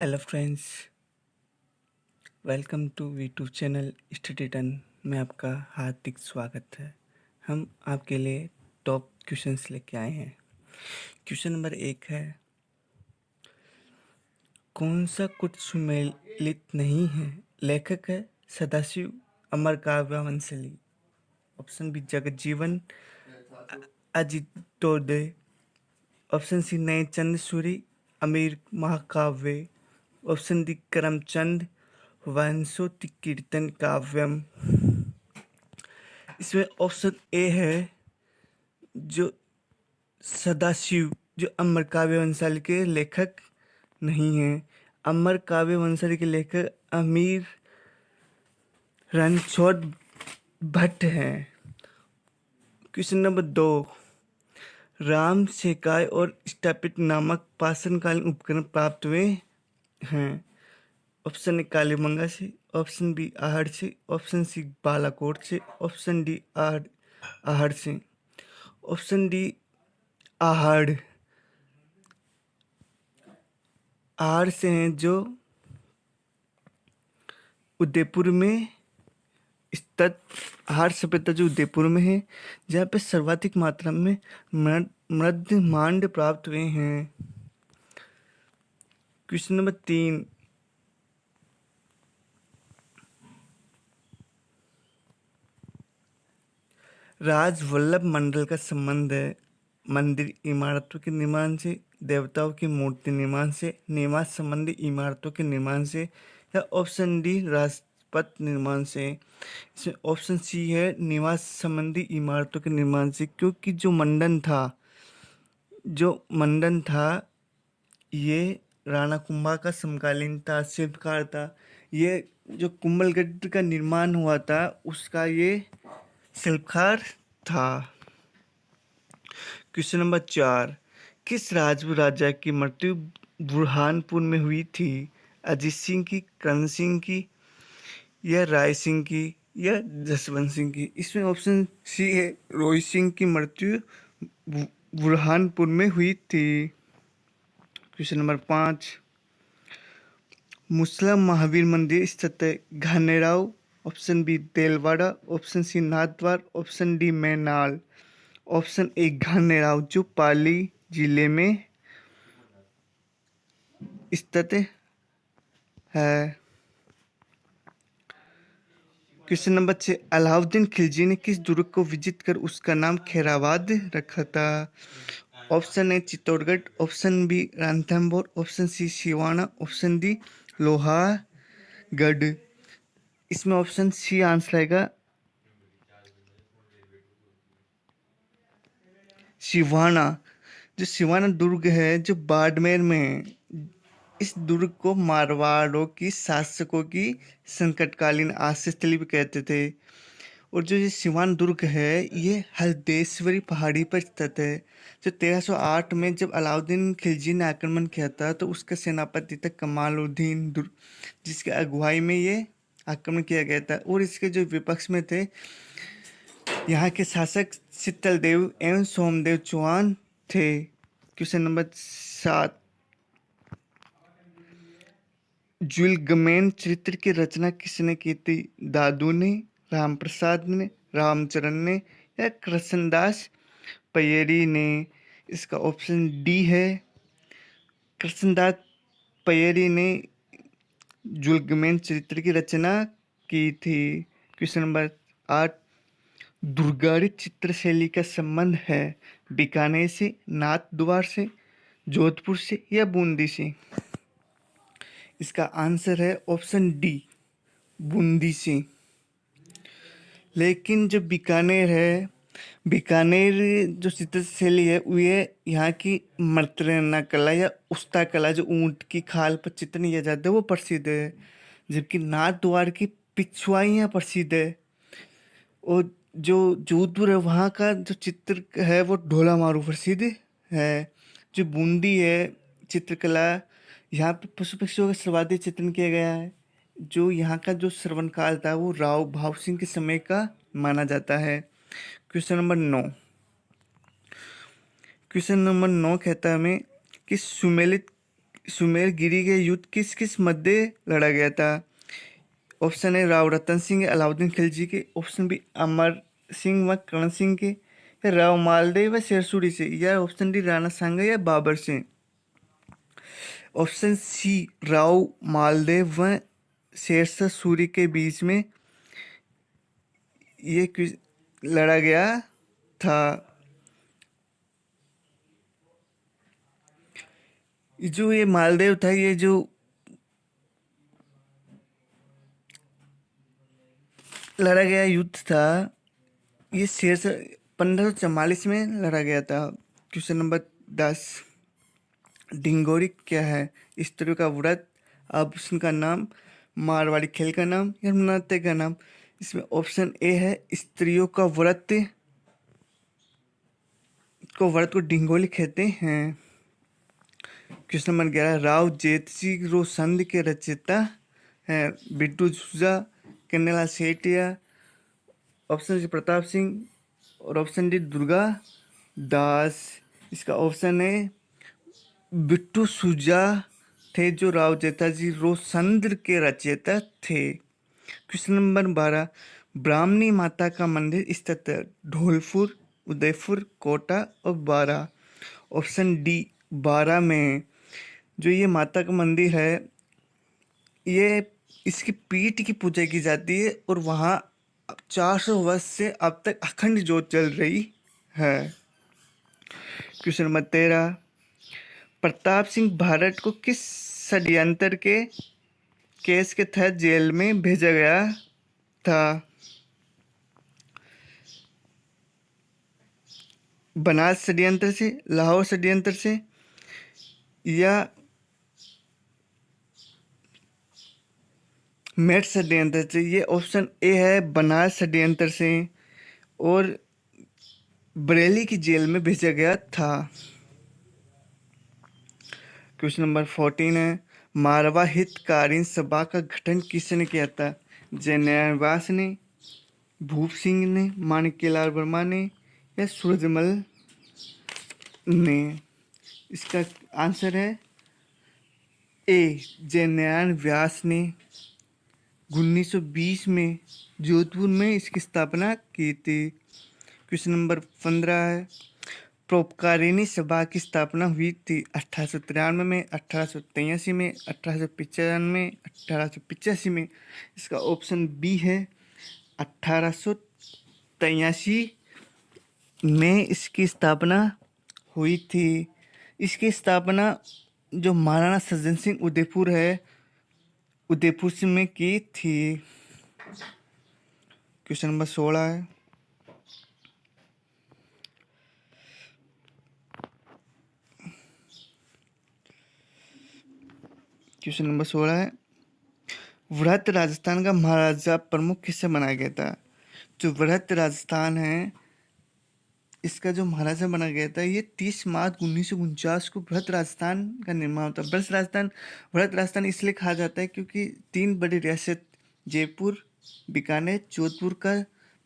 Hello friends, welcome to YouTube channel study ton में आपका हार्दिक स्वागत है। हम आपके लिए टॉप क्वेश्चंस लेके आए हैं। क्वेश्चन नंबर 1 है, कौन सा कुछ सुमेलित नहीं है? लेखक है Sadashiv Amar Kavya Vanshali. Option B Jagjivan Ajitodaya. Option C Nayachand Suri Amir Mahakavya. Option D Karamchand वंशोत्ति कीर्तन काव्यम। इसमें ऑप्शन ए है जो सदाशिव, जो अमर काव्य वंशाली के लेखक नहीं है। अमर काव्य वंशाली के लेखक अमीर रणछोड़ भट्ट हैं। क्वेश्चन नंबर 2, राम सेकाय और स्टापिट नामक पाषाणकालीन उपकरण प्राप्त हुए हैं। ऑप्शन ए कालीबंगा से, ऑप्शन बी आहड़ से, ऑप्शन सी बालाकोट से, ऑप्शन डी आहड़ से। ऑप्शन डी आहड़ से हैं, जो उदयपुर में स्थित आहड़ सभ्यता जो उदयपुर में है, जहाँ पे सर्वाधिक मात्रा में मृदमांड प्राप्त हुए हैं। क्वेश्चन नंबर 3, राज वल्लभ मंडल का संबंध है मंदिर इमारतों के निर्माण से, देवताओं की मूर्ति निर्माण से, निवास संबंधी इमारतों के निर्माण से, या ऑप्शन डी राजपथ निर्माण से। इसमें ऑप्शन सी है निवास संबंधी इमारतों के निर्माण से, क्योंकि जो मंडन था ये राणा कुंभा का समकालीन था, शिल्पकार था। ये जो कुंभलगढ़ का निर्माण हुआ था उसका ये शिल्पकार था। क्वेश्चन नंबर 4, किस राजपूत राजा की मृत्यु बुरहानपुर में हुई थी? अजीत सिंह की, करण सिंह की, या राय सिंह की, या जसवंत सिंह की? इसमें ऑप्शन सी है, रोहित सिंह की मृत्यु बुरहानपुर में हुई थी। क्वेश्चन नंबर 5, मुस्लिम महावीर मंदिर स्थित है Ghanerao. Option B Delwara, option C Nathdwara, option D Menal. Option A Ghanerao जो पाली जिले में स्थित है। क्वेश्चन नंबर 6, अलाउद्दीन खिलजी ने किस दुर्ग को विजित कर उसका नाम खैराबाद रखा था? Option A Chittorgarh, option B Ranthambore, option C Siwana, option D Lohagarh. इसमें ऑप्शन सी आंसर आएगा सिवाना। जो सिवाना दुर्ग है जो बाड़मेर में है, इस दुर्ग को मारवाड़ों की शासकों की संकटकालीन आश्रय स्थली भी कहते थे। और जो ये सिवान दुर्ग है ये हल्देश्वरी पहाड़ी पर स्थित है। जो 1308 में जब अलाउद्दीन खिलजी ने आक्रमण किया था तो उसका सेनापति था कमालुद्दीन दुर्ग, जिसके अगुवाई में ये आक्रमण किया गया था। और इसके जो विपक्ष में थे यहाँ के शासक शीतलदेव एवं सोमदेव चौहान थे। क्वेश्चन नंबर 7, जुलगमैन चरित्र की रचना किसने की थी? दादू ने, राम प्रसाद ने, रामचरण ने, या कृष्णदास पयरी ने? इसका ऑप्शन डी है, कृष्णदास पयरी ने जुलगमैन चरित्र की रचना की थी। क्वेश्चन नंबर 8, दुर्गाड़ी चित्र शैली का संबंध है बीकानेर से, नाथद्वार से, जोधपुर से, या बूंदी से? इसका आंसर है ऑप्शन डी, बूंदी से। लेकिन जो बीकानेर है, बीकानेर जो चित्र शैली है ये यहाँ की मृत्यु कला या उस्ता कला, जो ऊंट की खाल पर चित्र किया जाता है वो प्रसिद्ध है। जबकि नाथद्वार की पिछवाइयाँ प्रसिद्ध है। और जो जोधपुर है वहाँ का जो चित्र है वो ढोला मारू प्रसिद्ध है। जो बूंदी है चित्रकला, यहाँ पे पशु पक्षियों का सर्वाधिक चित्रण किया गया है। जो यहाँ का जो श्रवण काल था वो राव भाव सिंह के समय का माना जाता है। क्वेश्चन नंबर 9, कहता है हमें कि सुमेलित सुमेरगिरी के युद्ध किस किस मध्य लड़ा गया था? ऑप्शन ए राव रतन सिंह अलाउद्दीन खिलजी के, ऑप्शन बी अमर सिंह व करण सिंह के, या राव मालदेव व शेरसूरी से, या ऑप्शन डी राणा सांगा या बाबर से। ऑप्शन सी राव मालदेव व शेरशाह सूरी के बीच में ये लड़ा गया था। जो ये मालदेव था, ये जो लड़ा गया युद्ध था, ये शेरशाह 1544 में लड़ा गया था। क्वेश्चन नंबर 10, डिंगोरी क्या है? स्त्रियों का व्रत, आभूषण का नाम, मारवाड़ी खेल का नाम, या नृत्य का नाम? इसमें ऑप्शन ए है स्त्रियों का व्रत को डिंगोली कहते हैं। क्वेश्चन नंबर 11, राव जेतजी रो संधि के रचयिता हैं बिट्टू जूजा, कन्हैयालाल सेठिया, ऑप्शन सी प्रताप सिंह, और ऑप्शन डी दुर्गा दास। इसका ऑप्शन है बिट्टू सूजा थे जो राव जेठाजी रोसंद्र के रचयिता थे। क्वेश्चन नंबर 12, ब्राह्मणी माता का मंदिर स्थित है धौलपुर, उदयपुर, कोटा और बारा। ऑप्शन डी बारा में जो ये माता का मंदिर है, ये इसकी पीठ की पूजा की जाती है और वहाँ 400 वर्ष से अब तक अखंड ज्योत चल रही है। क्वेश्चन नंबर 13, प्रताप सिंह भारत को किस षड्यंत्र के केस के तहत जेल में भेजा गया था? बनारस षड्यंत्र से, लाहौर षड्यंत्र से, या मेरठ षड्यंत्र से? ये ऑप्शन ए है बनारस षड्यंत्र से, और बरेली की जेल में भेजा गया था। क्वेश्चन नंबर 14 है, मारवा हितकारीन सभा का गठन किसने किया था? जयनारायण व्यास ने, भूप सिंह ने, माणिक्यलाल वर्मा ने, या सूरजमल ने? इसका आंसर है ए जयनारायण व्यास ने 1920 में जोधपुर में इसकी स्थापना की थी। क्वेश्चन नंबर 15 है, परोपकारिणी सभा की स्थापना हुई थी 1893 में, 1883 में, 1895, 1885 में? इसका ऑप्शन बी है 1883 में इसकी स्थापना हुई थी। इसकी स्थापना जो महाराणा सज्जन सिंह उदयपुर से में की थी। क्वेश्चन नंबर 16 है, क्वेश्चन नंबर 16 है, वृहत राजस्थान का महाराजा प्रमुख किससे बनाया गया था? जो वृहत राजस्थान है, इसका जो महाराजा बना गया था, ये 30 मार्च 1949 को वृहत राजस्थान का निर्माण होता है। वृहत राजस्थान इसलिए कहा जाता है क्योंकि 3 बड़ी रियासत जयपुर, बीकानेर, जोधपुर का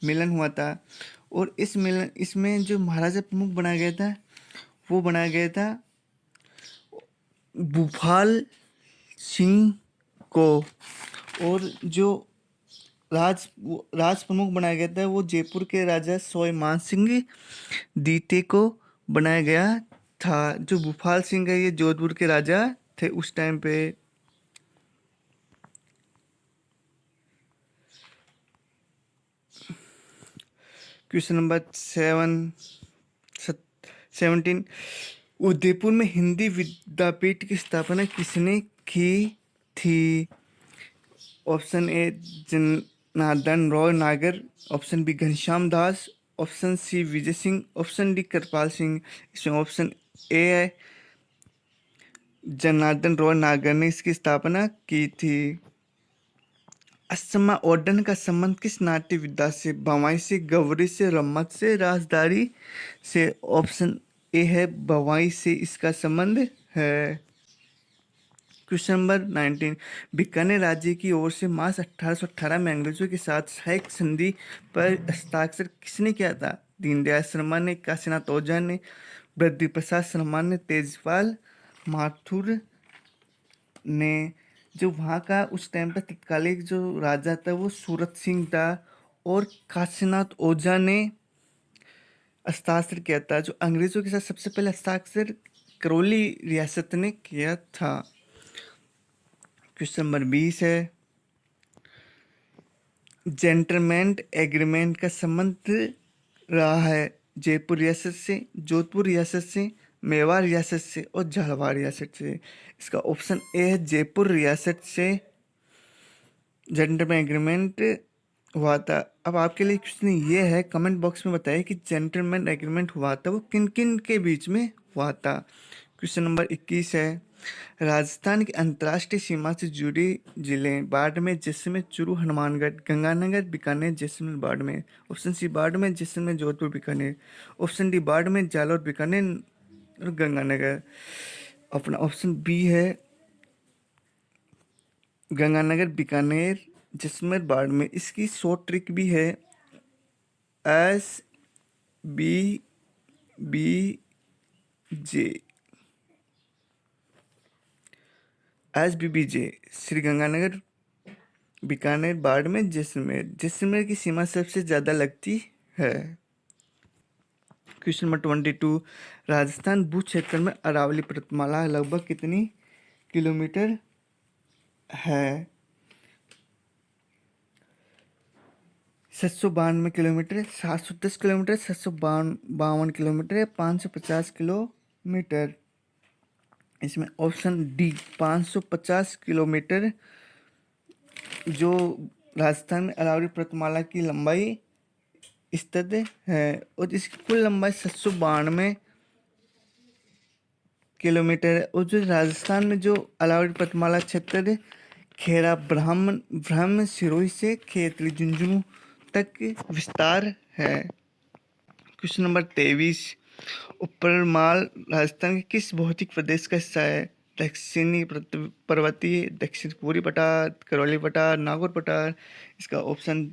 मिलन हुआ था, और इसमें जो महाराजा प्रमुख बनाया गया था, वो बनाया गया था भूपाल सिंह को, और जो राज प्रमुख बनाया गया था वो जयपुर के राजा सोईमान सिंह द्वितीय को बनाया गया था। जो भूपाल सिंह है, ये जोधपुर के राजा थे उस टाइम पे। क्वेश्चन नंबर 17, उदयपुर में हिंदी विद्यापीठ की स्थापना किसने की थी? ऑप्शन ए जनार्दन रॉय नागर, option B Ghanshyam Das, option C Vijay Singh, option D कृपाल सिंह। इसमें ऑप्शन ए है जनार्दन रॉय नागर ने इसकी स्थापना की थी। अस्थमा ओडन का संबंध किस नाट्य विधा से? भवाई से, गौरी से, रम्मत से, राजदारी से? ऑप्शन ए है भवाई से इसका संबंध है। क्वेश्चन नंबर 19, बीकानेर राज्य की ओर से मार्च 1818 में अंग्रेजों के साथ सहायक संधि पर हस्ताक्षर किसने किया था? दीनदयाल शर्मा ने, काशीनाथ ओझा ने, बद्री प्रसाद शर्मा ने, तेजपाल माथुर ने जो वहाँ का उस टाइम पर तत्कालिक जो राजा था वो सूरत सिंह था, और काशीनाथ ओझा ने हस्ताक्षर किया था, जो अंग्रेजों के साथ सबसे पहले हस्ताक्षर करौली रियासत ने किया था। क्वेश्चन नंबर 20 है, जेंटलमैन एग्रीमेंट का संबंध रहा है जयपुर रियासत से, जोधपुर रियासत से, मेवाड़ रियासत से और झालावाड़ रियासत से। इसका ऑप्शन ए है जयपुर रियासत से जेंटलमैन एग्रीमेंट हुआ था। अब आपके लिए क्वेश्चन ये है, कमेंट बॉक्स में बताइए कि जेंटलमैन एग्रीमेंट हुआ था वो किन किन के बीच में हुआ था। क्वेश्चन नंबर 21 है, राजस्थान की अंतर्राष्ट्रीय सीमा से जुड़ी जिले Barmer, Jaisalmer, Churu, Hanumangarh, Ganganagar, Bikaner, Jaisalmer, Barmer. Option C Barmer, Jaisalmer, Jodhpur, Bikaner. Option D Barmer, Jalore, Bikaner और गंगानगर। अपना ऑप्शन बी है गंगानगर, बीकानेर, जैसलमेर, बाड़मेर। इसकी शॉर्ट ट्रिक भी है, SBBJ। SBBJ श्री गंगानगर, बीकानेर, बाड़मेर, जैसलमेर। जैसलमेर की सीमा सबसे ज़्यादा लगती है। क्वेश्चन नंबर 22, राजस्थान भू क्षेत्र में अरावली पर्वतमाला लगभग कितनी किलोमीटर है? 792 किलोमीटर, 710 किलोमीटर, 752 किलोमीटर या 550 किलोमीटर। इसमें ऑप्शन डी 550 किलोमीटर जो राजस्थान में अरावली पर्वतमाला की लंबाई स्थित है, और इसकी कुल लंबाई 792 किलोमीटर है। और जो राजस्थान में जो अरावली पर्वतमाला क्षेत्र खेरा ब्रह्म सिरोही से खेतड़ी झुंझुनू तक विस्तार है। क्वेश्चन नंबर 23, ऊपरमाल राजस्थान के किस भौतिक प्रदेश का हिस्सा है? दक्षिणी पर्वतीय, दक्षिण पूर्वी पठार, करौली पठार, नागौर पठार। इसका ऑप्शन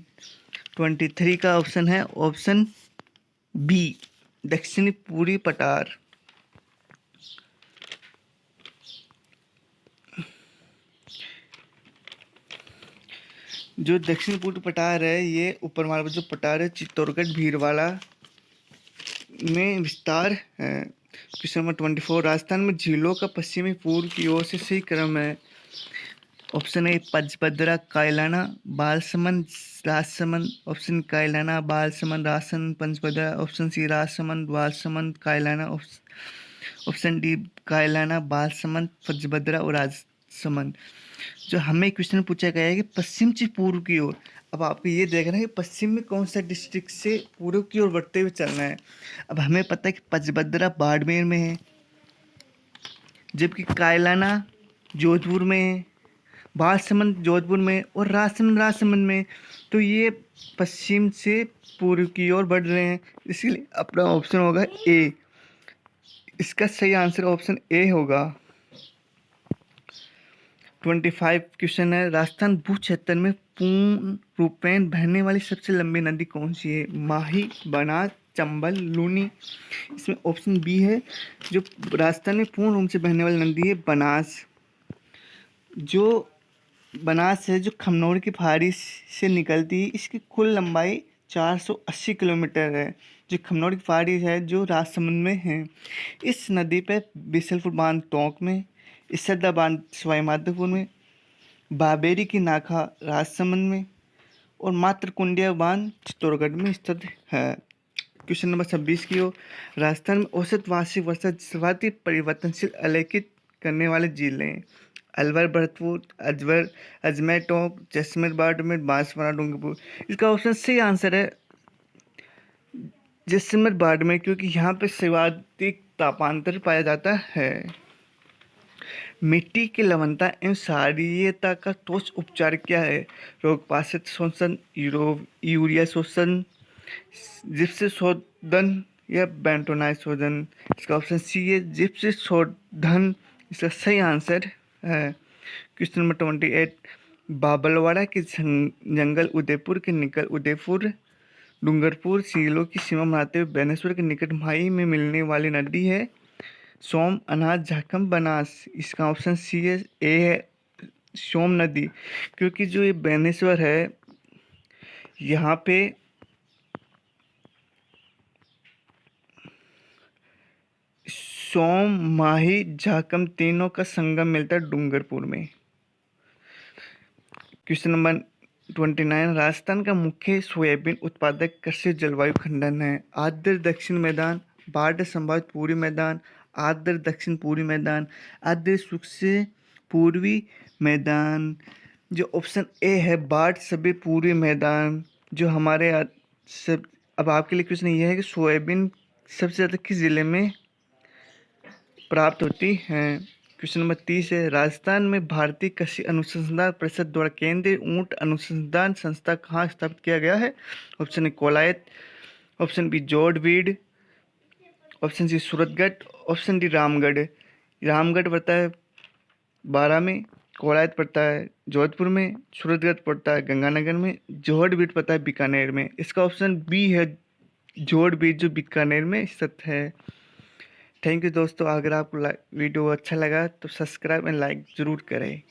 23 का ऑप्शन है ऑप्शन बी, दक्षिणी पूर्वी पठार। जो दक्षिण पूर्वी पठार है, ये ऊपरमाल जो पठार है चित्तौड़गढ़ भीलवाड़ा में विस्तार है। क्वेश्चन नंबर 24, राजस्थान में झीलों का पश्चिमी पूर्व की ओर से सही क्रम है। Option A Panchbhadra, Kailana, Balsamand, Rajsamand. Option Kailana, Balsamand, Rajsamand, Panchbhadra. Option C Rajsamand, Balsamand, Kailana. Option D Kailana, Balsamand, Panchbhadra और राजसमंद। जो हमें क्वेश्चन पूछा गया है कि पश्चिम से पूर्व की ओर। अब आपको ये देखना है कि पश्चिम में कौन सा डिस्ट्रिक्ट से पूर्व की ओर बढ़ते हुए चलना है। अब हमें पता है कि पंचभद्रा बाड़मेर में है, जबकि कायलाना जोधपुर में है, बालसमंद जोधपुर में और राजसमंद में। तो ये पश्चिम से पूर्व की ओर बढ़ रहे हैं, इसलिए अपना ऑप्शन होगा ए। इसका सही आंसर ऑप्शन ए होगा। 25 क्वेश्चन है, राजस्थान भू क्षेत्र में पूर्ण रूपेण बहने वाली सबसे लंबी नदी कौन सी है? माही, बनास, चंबल, लूनी। इसमें ऑप्शन बी है, जो राजस्थान में पूर्ण रूप से बहने वाली नदी है बनास। जो बनास है, जो खमनोर की पहाड़ी से निकलती है, इसकी कुल लंबाई 480 किलोमीटर है। जो खमनोर की पहाड़ी है जो राजसमंद में है, इस नदी पे बिसलपुर बांध टोंक में, इसदा बांध सवाई माधोपुर में, बाबेरी की नाखा राजसमंद में और मातरकुंडिया बांध चित्तौड़गढ़ में स्थित है। क्वेश्चन नंबर 26 की ओर, राजस्थान में औसत वार्षिक वर्षा सर्वाधिक परिवर्तनशील अलेखित करने वाले जिले हैं। अलवर, भरतपुर, अजमेर, टोंक, जैसलमेर, बाड़मेर, बांसवाड़ा, डूंगरपुर। इसका ऑप्शन सही आंसर है जैसलमेर, बाड़मेर, क्योंकि यहाँ पे सर्वाधिक तापांतर पाया जाता है। मिट्टी की लवणता एवं क्षारीयता का ठोस उपचार क्या है? रोगपाशित शोषण, यूरिया शोषण, जिप्सी शोधन या बेंटोनाइट शोधन। इसका ऑप्शन सी है जिप्सी शोधन, इसका सही आंसर है। क्वेश्चन नंबर 28, बाबलवाड़ा के जंगल उदयपुर के निकट उदयपुर डूंगरपुर सीलों की सीमा बनाते हुए बेनेश्वर के निकट माही में मिलने वाली नदी है सोम, अनाज, झाकम, बनास। इसका ऑप्शन सी है, ए है सोम नदी, क्योंकि जो ये बेनेश्वर है यहाँ पे सोम, माही, झाकम तीनों का संगम मिलता है डूंगरपुर में। क्वेश्चन नंबर 29, राजस्थान का मुख्य सोयाबीन उत्पादक कृषि जलवायु खंडन है। आर्द्र दक्षिण मैदान, बाढ़ संभावित पूर्वी मैदान, आर्द्र दक्षिण पूर्वी मैदान, आर्द्र शुष्क पूर्वी मैदान। जो ऑप्शन ए है बाढ़ सभी पूर्वी मैदान, जो हमारे सब। अब आपके लिए क्वेश्चन ये है कि सोयाबीन सबसे ज़्यादा किस जिले में प्राप्त होती हैं। क्वेश्चन नंबर 30 है, राजस्थान में भारतीय कृषि अनुसंधान परिषद द्वारा केंद्रीय ऊंट अनुसंधान संस्था कहाँ स्थापित किया गया है। Option A Kolayat, option B Jorbeer, option C Suratgarh, option D Ramgarh. Ramgarh पड़ता है बारां में, कोलायत पड़ता है जोधपुर में, सूरतगढ़ पड़ता है गंगानगर में, जोड़बीड़ पड़ता है बीकानेर में। इसका ऑप्शन बी है जोड़बीड़, जो बीकानेर में स्थित है। थैंक यू दोस्तों, अगर आपको वीडियो अच्छा लगा तो सब्सक्राइब एंड लाइक ज़रूर करें।